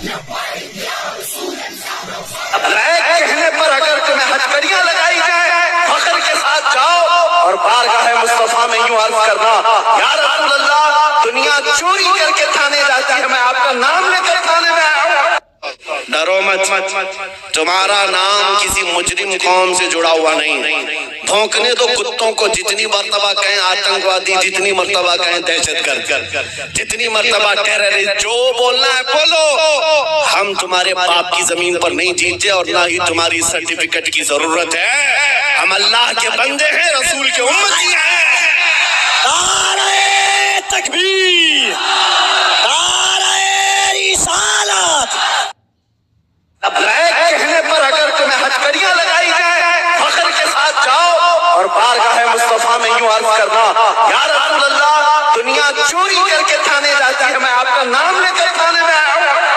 لبیک کہنے پر اگر تمہیں ہتھکڑیاں لگائی جائیں فخر کے ساتھ جاؤ اور بارگاہ مصطفیٰ میں یوں عرض کرنا یا رسول اللہ دنیا چوری کر کے تھانے جاتی ہے، میں آپ کا نام لے کر تھانے میں آیا ہوں۔ ڈرو مت، تمہارا نام کسی مجرم قوم سے جڑا ہوا نہیں۔ بھونکنے دو کتوں کو، جتنی مرتبہ کہیں آتنکوادی، جتنی مرتبہ کہیں دہشت گرد، جتنی مرتبہ ٹیررسٹ، جو بولنا ہے بولو۔ ہم تمہارے باپ کی زمین پر نہیں جیتے اور نہ ہی تمہاری سرٹیفکیٹ کی ضرورت ہے۔ ہم اللہ کے بندے ہیں، رسول کے امتی ہیں۔ نعرہ تکبیر!